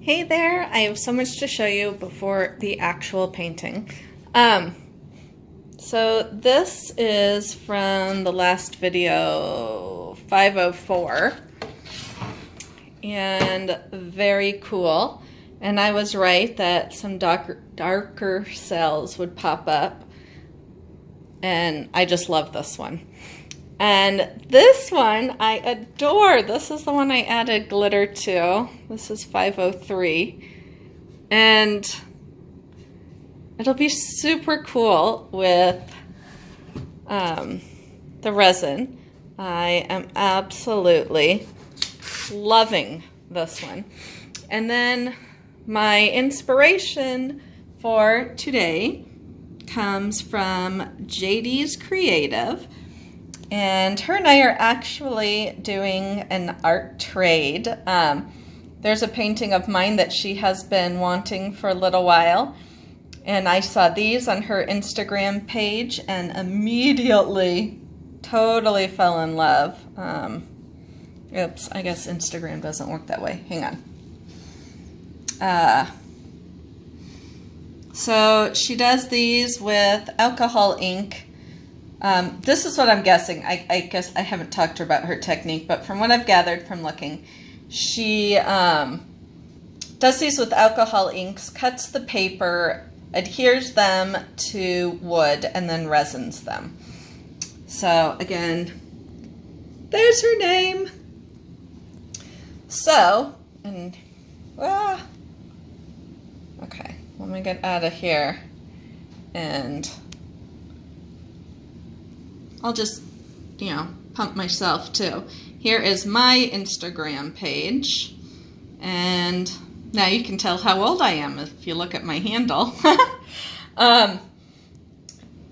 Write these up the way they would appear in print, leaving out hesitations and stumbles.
Hey there, I have so much to show you before the actual painting. So this is from the last video, 504, and very cool. And I was right that some darker cells would pop up, and I just love this one. And this one I adore. This is the one I added glitter to. This is 503. And it'll be super cool with the resin. I am absolutely loving this one. And then my inspiration for today comes from JD's Creative. And her and I are actually doing an art trade. There's a painting of mine that she has been wanting for a little while. And I saw these on her Instagram page and immediately totally fell in love. Oops, I guess Instagram doesn't work that way. Hang on. So she does these with alcohol ink. This is what I'm guessing. I guess I haven't talked to her about her technique, but from what I've gathered from looking, she does these with alcohol inks, cuts the paper, adheres them to wood, and then resins them. So again, there's her name. So, and okay, let me get out of here and I'll just, pump myself too. Here is my Instagram page. And now you can tell how old I am if you look at my handle.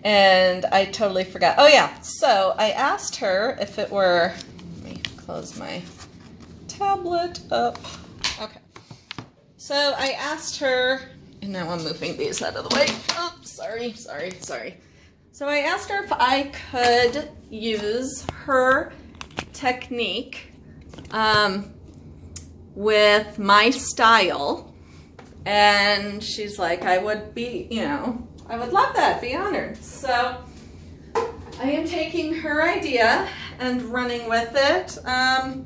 And I totally forgot. Oh yeah, so I asked her if it were, let me close my tablet up. Okay. So I asked her, and now I'm moving these out of the way. Oh, sorry. So I asked her if I could use her technique with my style, and she's like, I would be, I would love that, be honored. So I am taking her idea and running with it. I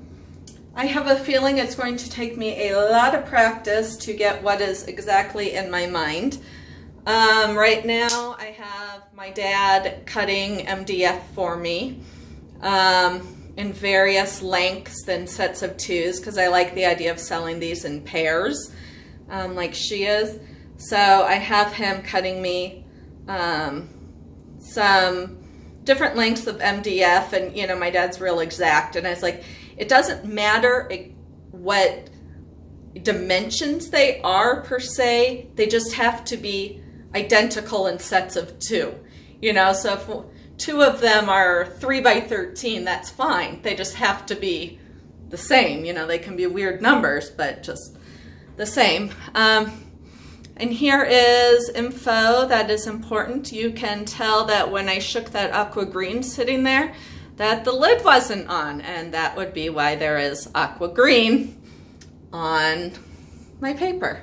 have a feeling it's going to take me a lot of practice to get what is exactly in my mind. Right now I have my dad cutting MDF for me in various lengths and sets of twos, because I like the idea of selling these in pairs like she is. So I have him cutting me some different lengths of MDF, and my dad's real exact, and I was like, it doesn't matter what dimensions they are per se, they just have to be identical in sets of two, so if two of them are 3 by 13, that's fine. They just have to be the same. They can be weird numbers, but just the same. And here is info that is important. You can tell that when I shook that aqua green sitting there, that the lid wasn't on, and that would be why there is aqua green on my paper.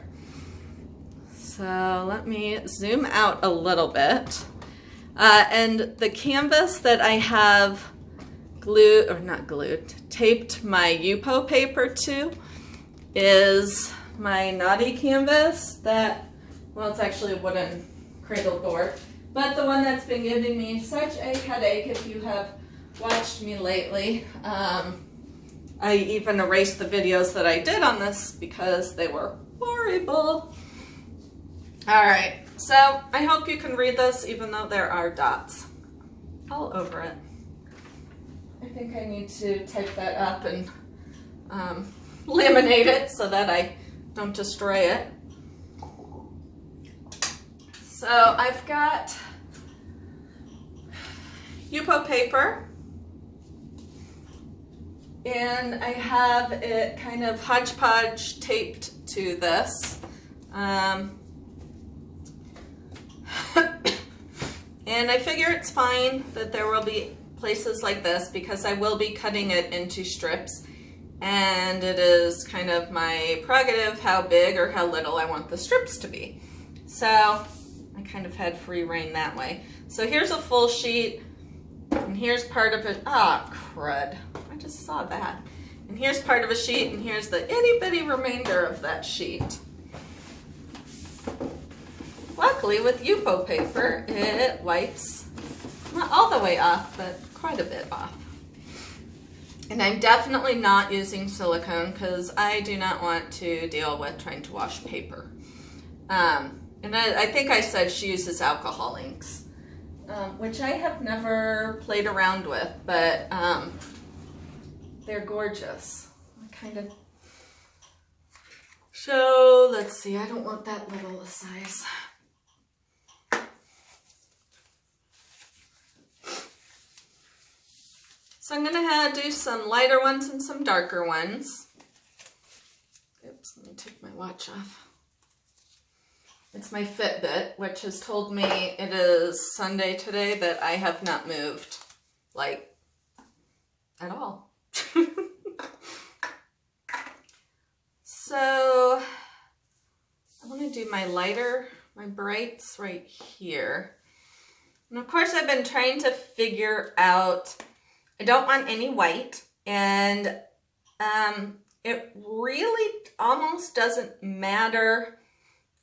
So let me zoom out a little bit. And the canvas that I have taped my Yupo paper to is my Naughty canvas that, well, it's actually a wooden cradle board, but the one that's been giving me such a headache if you have watched me lately. I even erased the videos that I did on this because they were horrible. All right, so I hope you can read this even though there are dots all over it. I think I need to type that up and laminate it so that I don't destroy it. So I've got Yupo paper, and I have it kind of hodgepodge taped to this. And I figure it's fine that there will be places like this because I will be cutting it into strips. and it is kind of my prerogative how big or how little I want the strips to be. So I kind of had free reign that way. So here's a full sheet, and here's part of it. Ah, crud. I just saw that. And here's part of a sheet, and here's the itty bitty remainder of that sheet. Luckily, with Yupo paper, it wipes not all the way off, but quite a bit off. And I'm definitely not using silicone because I do not want to deal with trying to wash paper. And I think I said she uses alcohol inks, which I have never played around with, but they're gorgeous. Kind of. So let's see, I don't want that little a size. So I'm gonna do some lighter ones and some darker ones. Oops, let me take my watch off. It's my Fitbit, which has told me it is Sunday today, that I have not moved, like, at all. So I want to do my lighter, my brights right here. And of course I've been trying to figure out, I don't want any white, and it really almost doesn't matter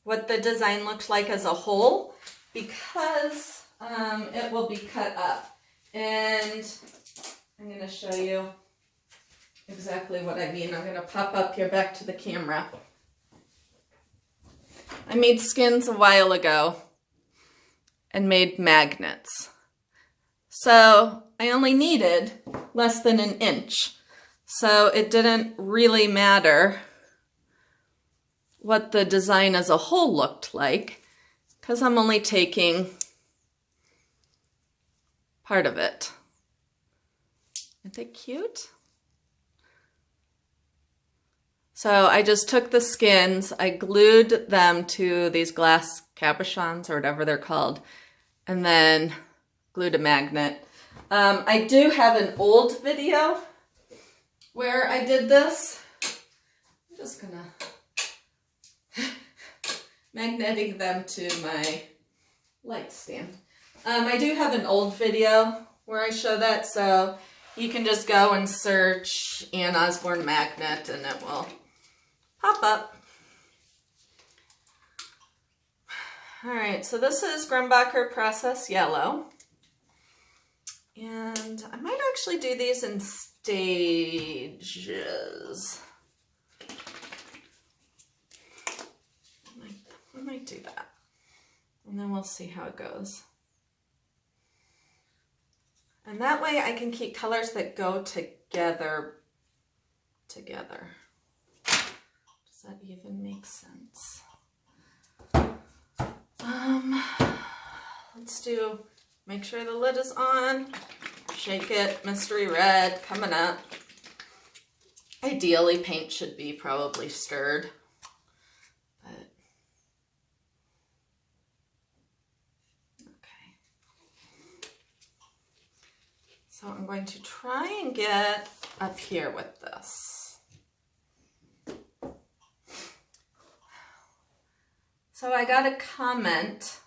what the design looks like as a whole, because it will be cut up. And I'm going to show you exactly what I mean. I'm going to pop up here back to the camera. I made skins a while ago and made magnets. So I only needed less than an inch. So it didn't really matter what the design as a whole looked like, because I'm only taking part of it. Aren't they cute? So I just took the skins, I glued them to these glass cabochons or whatever they're called, and then glued a magnet. I do have an old video where I did this. I'm just gonna magneting them to my light stand. I do have an old video where I show that, so you can just go and search Ann Osborne magnet and it will pop up. All right, so this is Grumbacher Process Yellow. And I might actually do these in stages. I might do that. And then we'll see how it goes. And that way I can keep colors that go together. Does that even make sense? Let's do, make sure the lid is on. Shake it, mystery red coming up. Ideally, paint should be probably stirred. So I'm going to try and get up here with this. So I got a comment.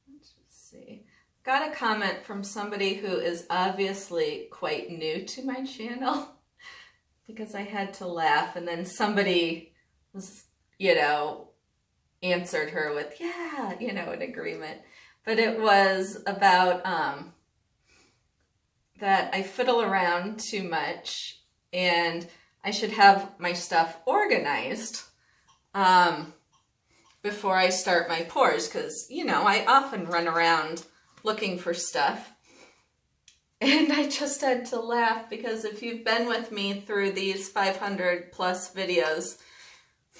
Let's just see. Got a comment from somebody who is obviously quite new to my channel because I had to laugh, and then somebody was, answered her with, yeah, an agreement. But it was about that I fiddle around too much and I should have my stuff organized before I start my pours, because, I often run around looking for stuff. And I just had to laugh because if you've been with me through these 500 plus videos,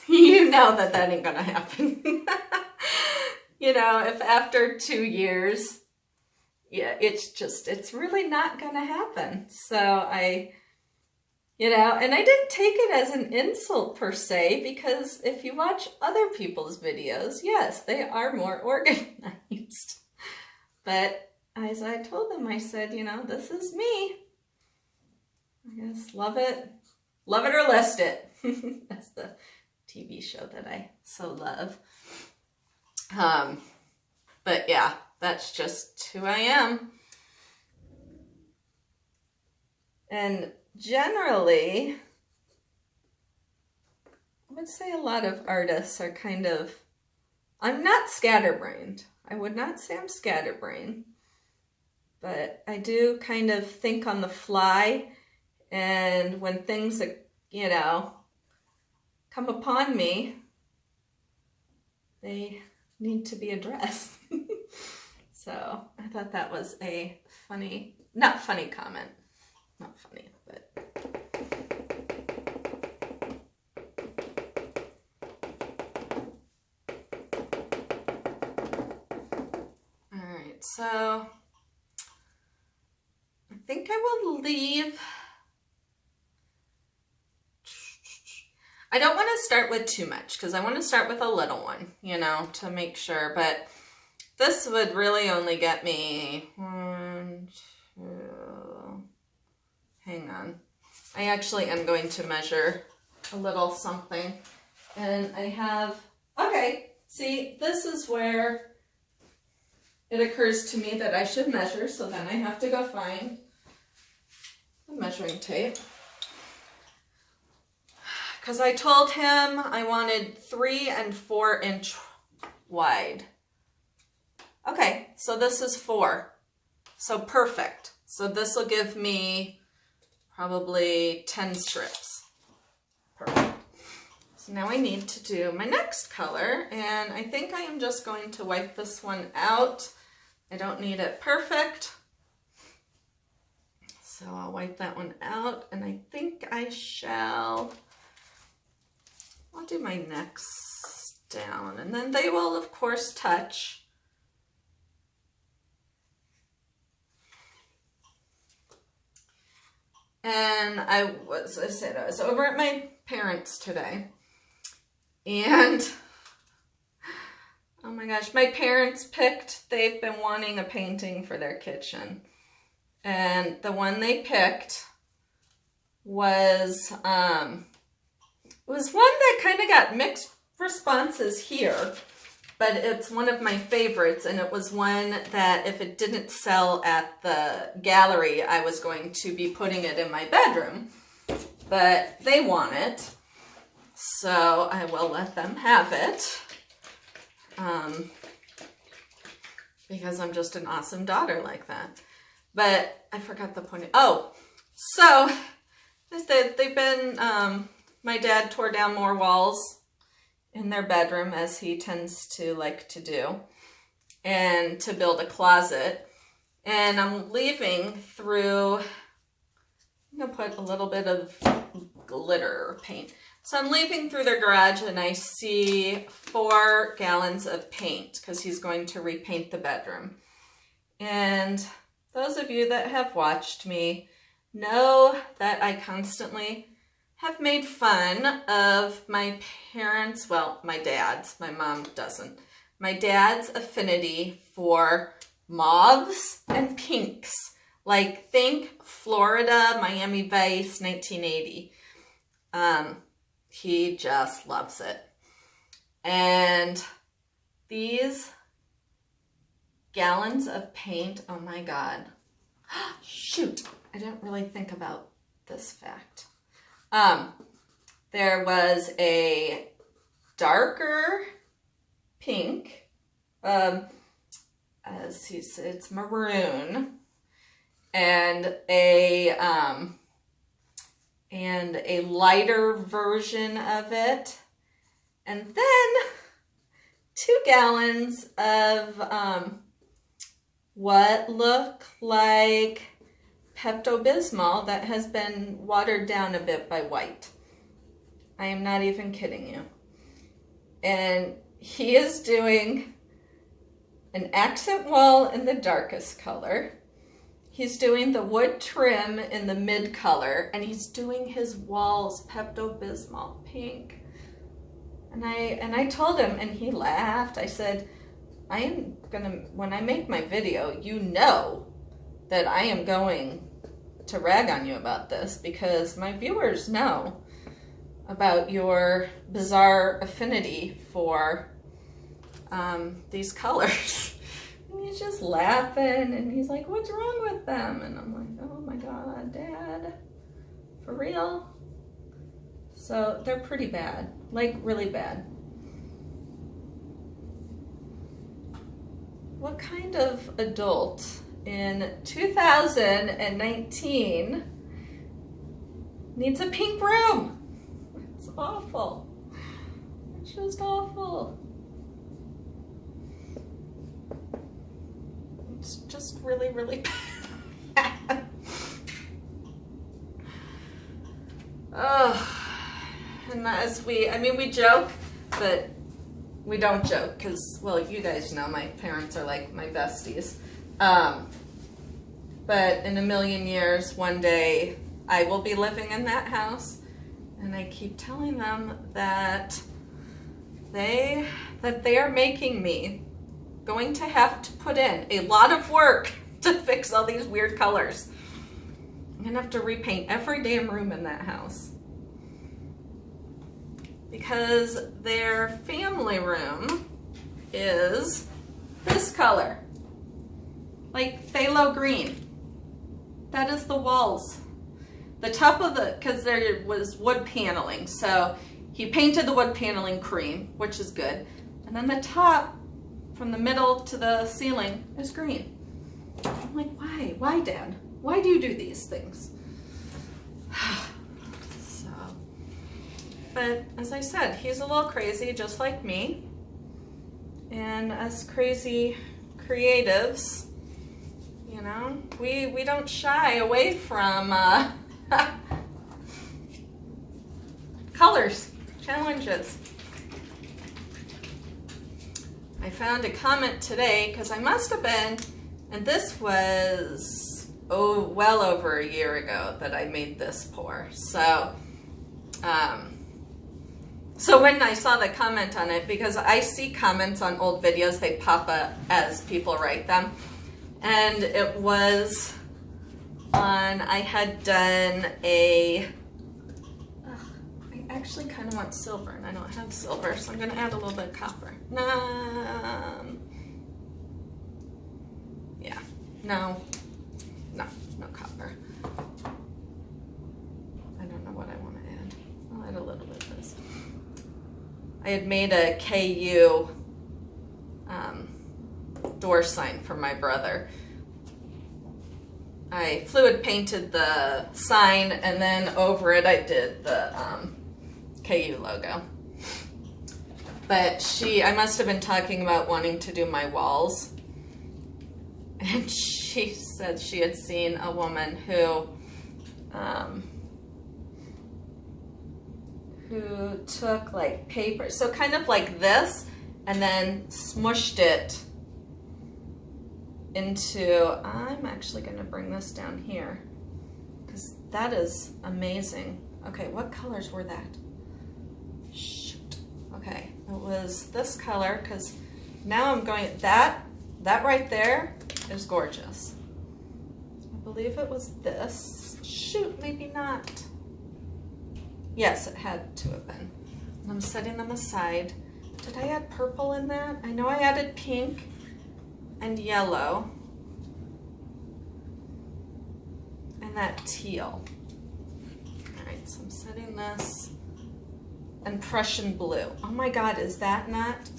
you know that ain't gonna happen. If after 2 years, yeah, it's really not gonna happen. So and I didn't take it as an insult per se, because if you watch other people's videos, yes, they are more organized. But as I told them, I said, this is me. I just love it Love it or list it. That's the TV show that I so love. But yeah, that's just who I am. And generally, I would say a lot of artists are kind of, I'm not scatterbrained. I would not say I'm scatterbrained, but I do kind of think on the fly, and when things, you know, come upon me, they need to be addressed. So I thought that was a funny, not funny comment. Not funny, but. All right, so I think I will leave. I don't want to start with too much because I want to start with a little one, you know, to make sure, but this would really only get me 1, 2, hang on. I actually am going to measure a little something, and I have, okay, see, this is where it occurs to me that I should measure, so then I have to go find the measuring tape. Because I told him I wanted 3 and 4 inch wide. Okay, so this is 4. So perfect. So this will give me probably 10 strips. Perfect. So now I need to do my next color, and I think I am just going to wipe this one out. I don't need it perfect. So I'll wipe that one out, and I think I shall, I'll do my necks down, and then they will of course touch. And I said I was over at my parents' today, and oh my gosh, my parents picked, they've been wanting a painting for their kitchen. And the one they picked was one that kind of got mixed responses here, but it's one of my favorites, and it was one that if it didn't sell at the gallery, I was going to be putting it in my bedroom, but they want it, so I will let them have it, because I'm just an awesome daughter like that. But I forgot the point. Oh, so they've been, my dad tore down more walls in their bedroom, as he tends to like to do, and to build a closet. And I'm leaving through, I'm gonna put a little bit of glitter or paint. So I'm leaving through their garage, and I see 4 gallons of paint, because he's going to repaint the bedroom. And those of you that have watched me know that I constantly have made fun of my parents, well, my dad's, my mom doesn't, my dad's affinity for mauves and pinks. Like, think Florida, Miami Vice, 1980. He just loves it. And these gallons of paint, oh my God. Shoot, I didn't really think about this fact. There was a darker pink, as he said, it's maroon, and a lighter version of it, and then 2 gallons of what look like Pepto-Bismol that has been watered down a bit by white. I am not even kidding you. And he is doing an accent wall in the darkest color. He's doing the wood trim in the mid color, and he's doing his walls Pepto-Bismol pink. And I told him, and he laughed. I said, I am gonna, when I make my video, you know that I am going to rag on you about this because my viewers know about your bizarre affinity for these colors. And he's just laughing and he's like, what's wrong with them? And I'm like, oh my God, Dad, for real? So they're pretty bad, like really bad. What kind of adult in 2019 needs a pink room? It's awful. It's just awful. It's just really, really bad. Oh, and as we joke, but we don't joke because, well, you guys know my parents are like my besties. But in a million years, one day, I will be living in that house, and I keep telling them that they are making me going to have to put in a lot of work to fix all these weird colors. I'm gonna have to repaint every damn room in that house. Because their family room is this color, like phthalo green. That is the walls. The top of because there was wood paneling, so he painted the wood paneling cream, which is good. And then the top, from the middle to the ceiling, is green. I'm like, why? Why, Dad? Why do you do these things? But as I said, he's a little crazy, just like me. And us crazy creatives, you know, we don't shy away from colors, challenges. I found a comment today, because I must have been, and this was, well over a year ago that I made this pour. So when I saw the comment on it, because I see comments on old videos, they pop up as people write them. And it was on, I had done I actually kind of want silver, and I don't have silver, so I'm going to add a little bit of copper. Yeah, no copper. I don't know what I want to add. I'll add a little bit of this. I had made a KU door sign for my brother. I fluid painted the sign, and then over it I did the KU logo. But I must have been talking about wanting to do my walls, and she said she had seen a woman who took like paper, so kind of like this, and then smushed it into, I'm actually going to bring this down here because that is amazing. Okay, what colors were that? Shoot. Okay, it was this color, because now I'm going, that right there is gorgeous. I believe it was this. Shoot, maybe not. Yes, it had to have been. And I'm setting them aside. Did I add purple in that? I know I added pink and yellow and that teal. All right, so I'm setting this, and Prussian blue. Oh my God, is that not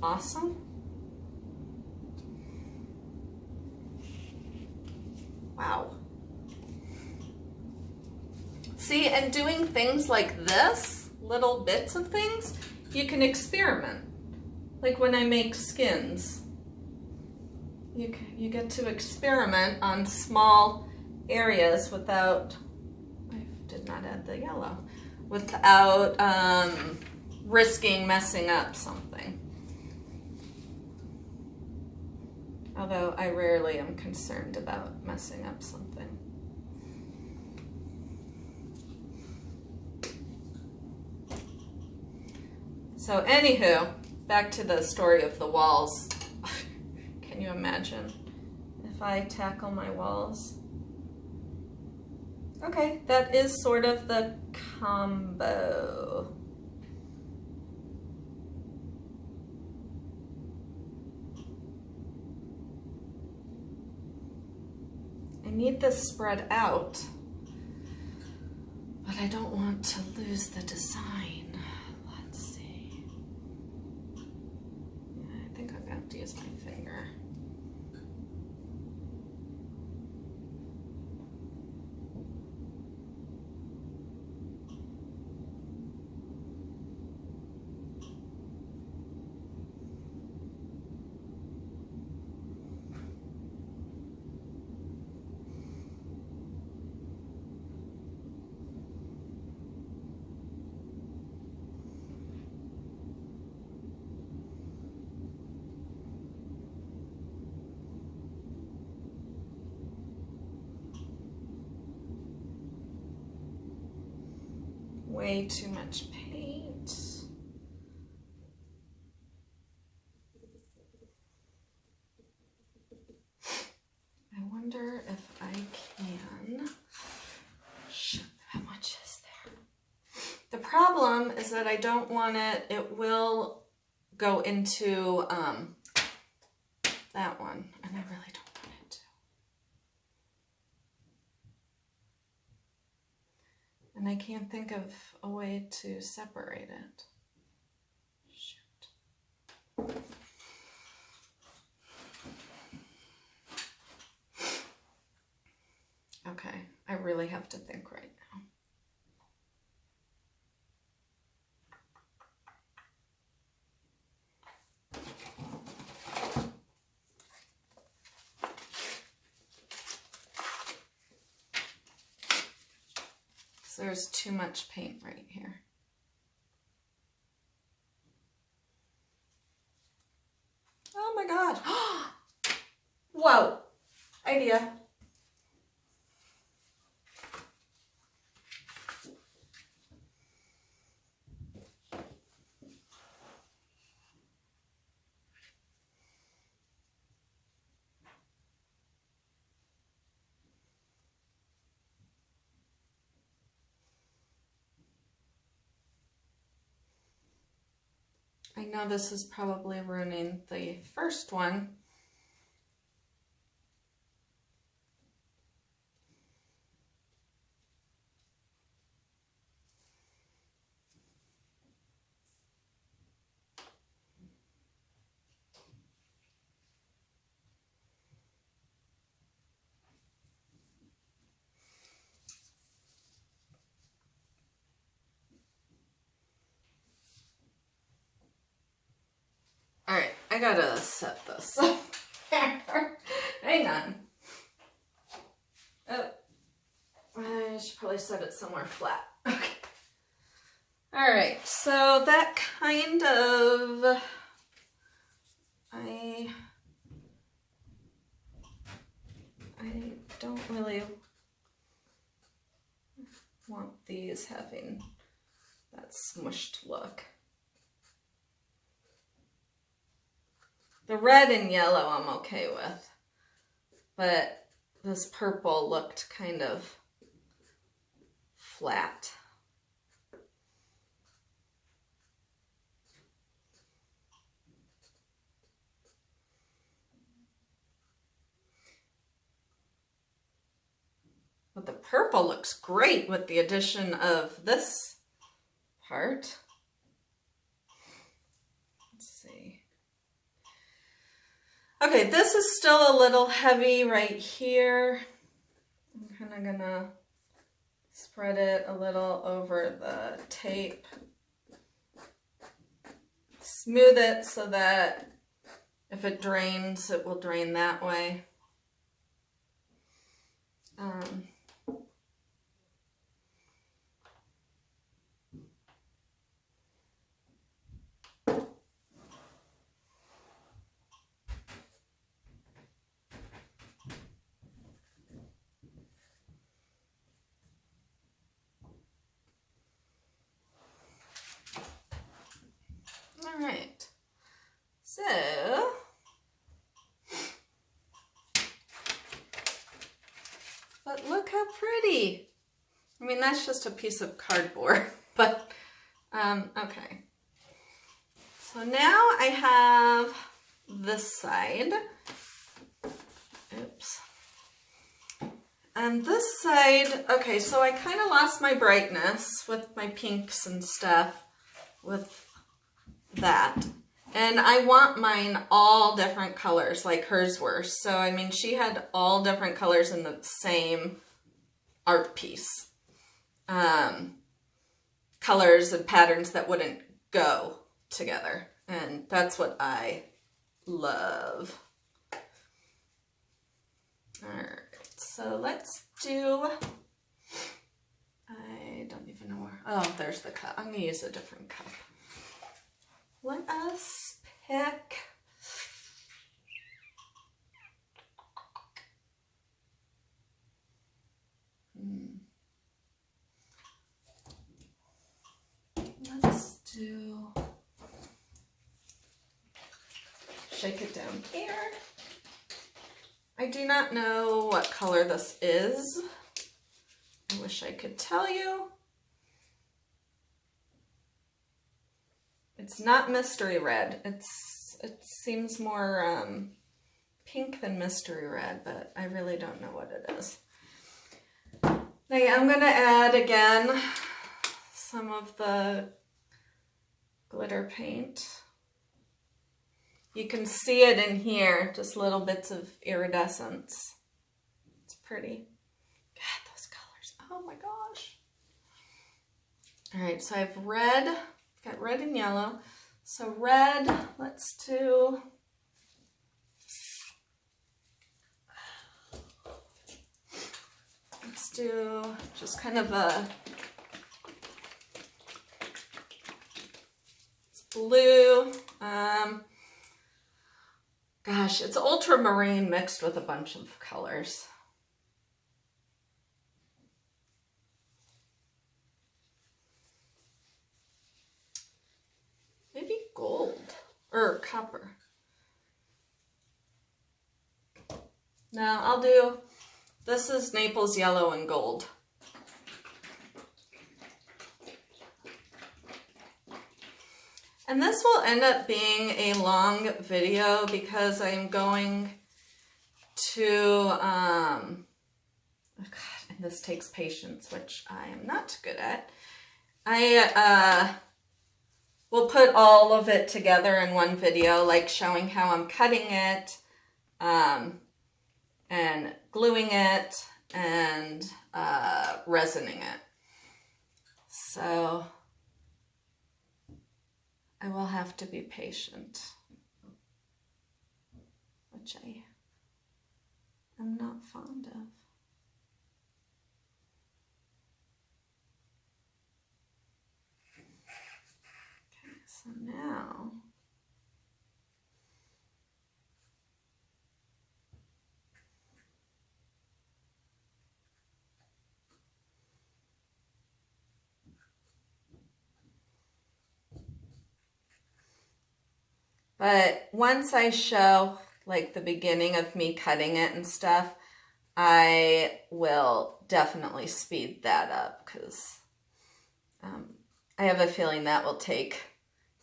awesome? Wow. See, and doing things like this, little bits of things, you can experiment. Like when I make skins, you get to experiment on small areas without, I did not add the yellow, without risking messing up something. Although I rarely am concerned about messing up something. So anywho, back to the story of the walls. Can you imagine if I tackle my walls Okay, that is sort of the combo. I need this spread out, but I don't want to lose the design. Let's see. Yeah, I think I'm going to have to use my finger. Way too much paint. I wonder if I can. Shit, how much is there? The problem is that I don't want it, it will go into that one, and I really don't want it to. And I can't think of a way to separate it. Shoot. Okay, I really have to think right now. So there's too much paint right here. Oh my God. Whoa, idea. I know this is probably ruining the first one. All right, I gotta set this up. Hang on. Oh, I should probably set it somewhere flat. Okay. All right, so that kind of, I don't really want these having that smushed look. The red and yellow I'm okay with, but this purple looked kind of flat. But the purple looks great with the addition of this part. Let's see. Okay, this is still a little heavy right here. I'm kind of gonna spread it a little over the tape. Smooth it so that if it drains, it will drain that way. All right, so but look how pretty. that's just a piece of cardboard, but, okay. So now I have this side. Oops. And this side, okay, so I kind of lost my brightness with my pinks and stuff with that. And I want mine all different colors like hers were. So, I mean, she had all different colors in the same art piece. Colors and patterns that wouldn't go together. And that's what I love. Alright, so let's do, I don't even know where, oh, there's the cup. I'm going to use a different cup. Let us pick, let's do, shake it down here. I do not know what color this is. I wish I could tell you. It's not mystery red. It seems more pink than mystery red, but I really don't know what it is. Okay, I'm gonna add again some of the glitter paint. You can see it in here, just little bits of iridescence. It's pretty. God, those colors. Oh my gosh. All right, so I have red. Got red and yellow. So red, let's do, just kind of a, it's blue. Gosh, it's ultramarine mixed with a bunch of colors. Maybe gold or copper. No, I'll do, this is Naples yellow and gold. And this will end up being a long video because I'm going to, oh God, and this takes patience, which I am not good at. I will put all of it together in one video, like showing how I'm cutting it, and gluing it, and resining it. So I will have to be patient, which I am not fond of. Okay, so now but once I show like the beginning of me cutting it and stuff, I will definitely speed that up because I have a feeling that will take,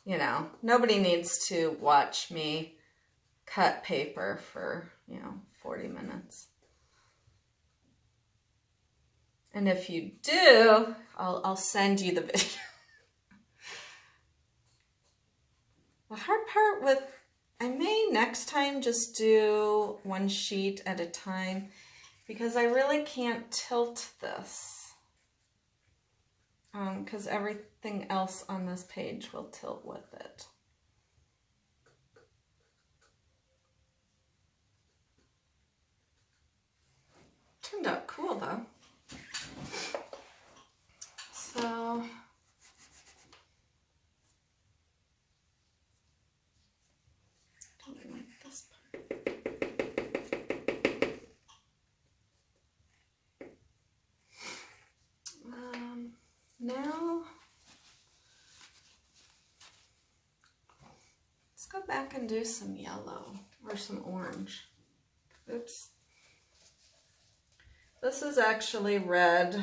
you know, nobody needs to watch me cut paper for, 40 minutes. And if you do, I'll send you the video. The hard part with, I may next time just do one sheet at a time because I really can't tilt this because everything else on this page will tilt with it. Turned out cool though. So now, let's go back and do some yellow or some orange. Oops. This is actually red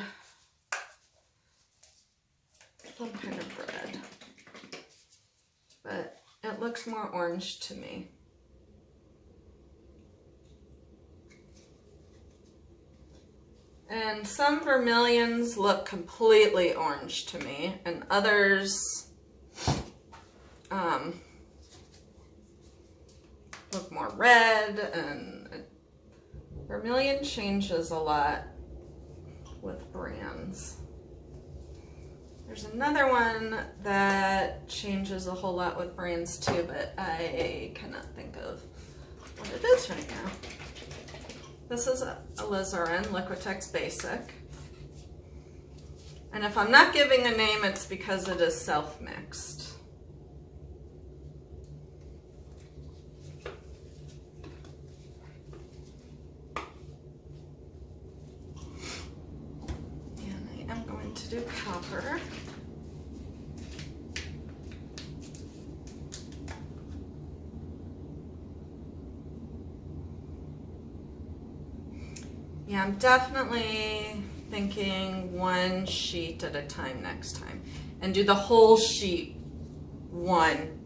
some kind of red, but it looks more orange to me. And some vermilions look completely orange to me, and others look more red, and vermilion changes a lot with brands. There's another one that changes a whole lot with brands too, but I cannot think of what it is right now. This is a alizarin, Liquitex Basic. And if I'm not giving a name, it's because it is self-mixed. And I am going to do copper. Yeah, I'm definitely thinking one sheet at a time next time, and do the whole sheet one,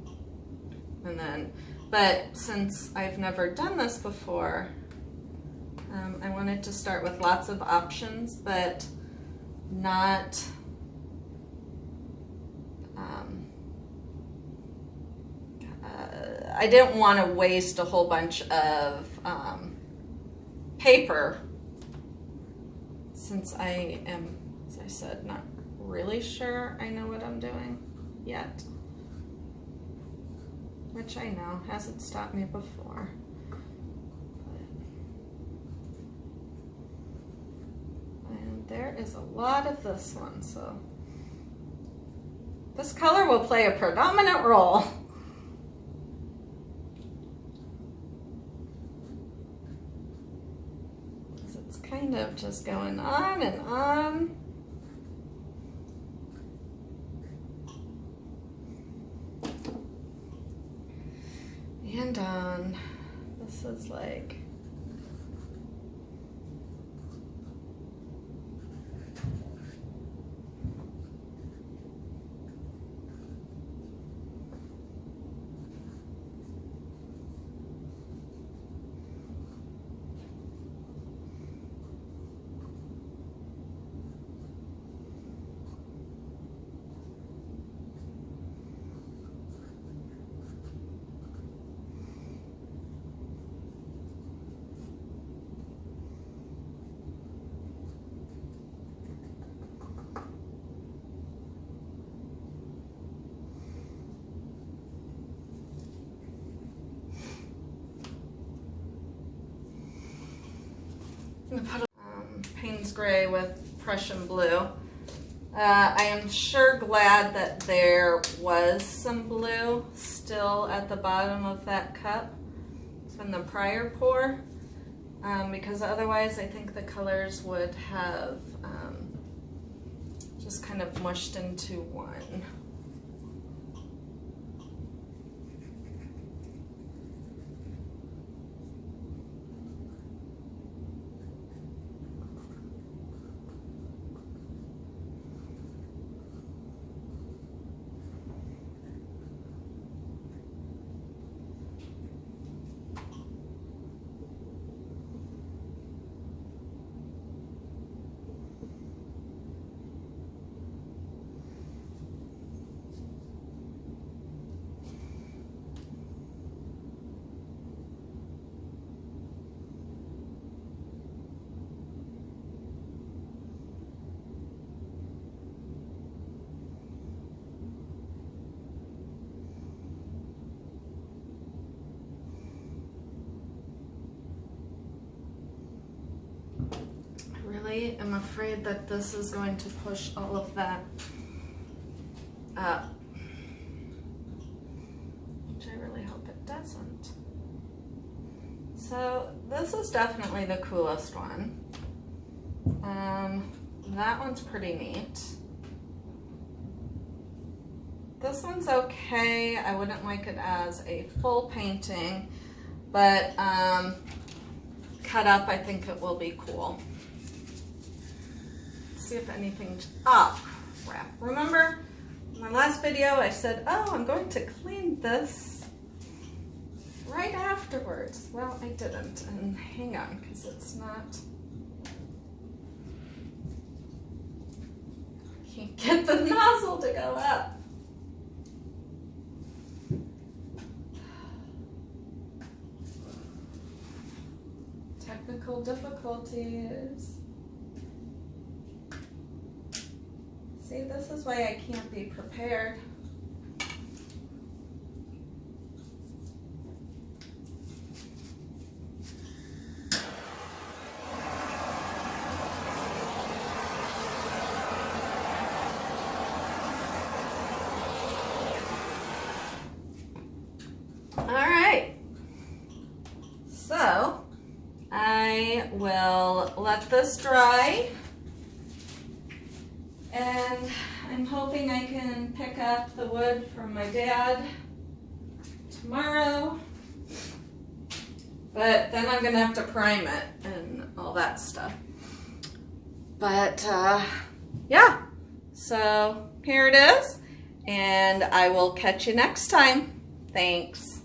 and then, but since I've never done this before, I wanted to start with lots of options, but not, I didn't want to waste a whole bunch of paper, since I am, as I said, not really sure I know what I'm doing yet. Which I know hasn't stopped me before. And there is a lot of this one, so this color will play a predominant role. Kind of just going on and on. And on. This is like, I'm gonna put Payne's Gray with Prussian Blue. I am sure glad that there was some blue still at the bottom of that cup from the prior pour, because otherwise I think the colors would have just kind of mushed into one. I'm afraid that this is going to push all of that up, which I really hope it doesn't. So this is definitely the coolest one. That one's pretty neat. This one's okay. I wouldn't like it as a full painting, but cut up, I think it will be cool. See if anything, oh crap. Remember my last video, I said, oh, I'm going to clean this right afterwards. Well, I didn't, and hang on, because it's not, can't get the nozzle to go up. Technical difficulties. See, this is why I can't be prepared. All right, so I will let this dry. And I'm hoping I can pick up the wood from my dad tomorrow. But then I'm gonna have to prime it and all that stuff. But yeah, so here it is. And I will catch you next time. Thanks.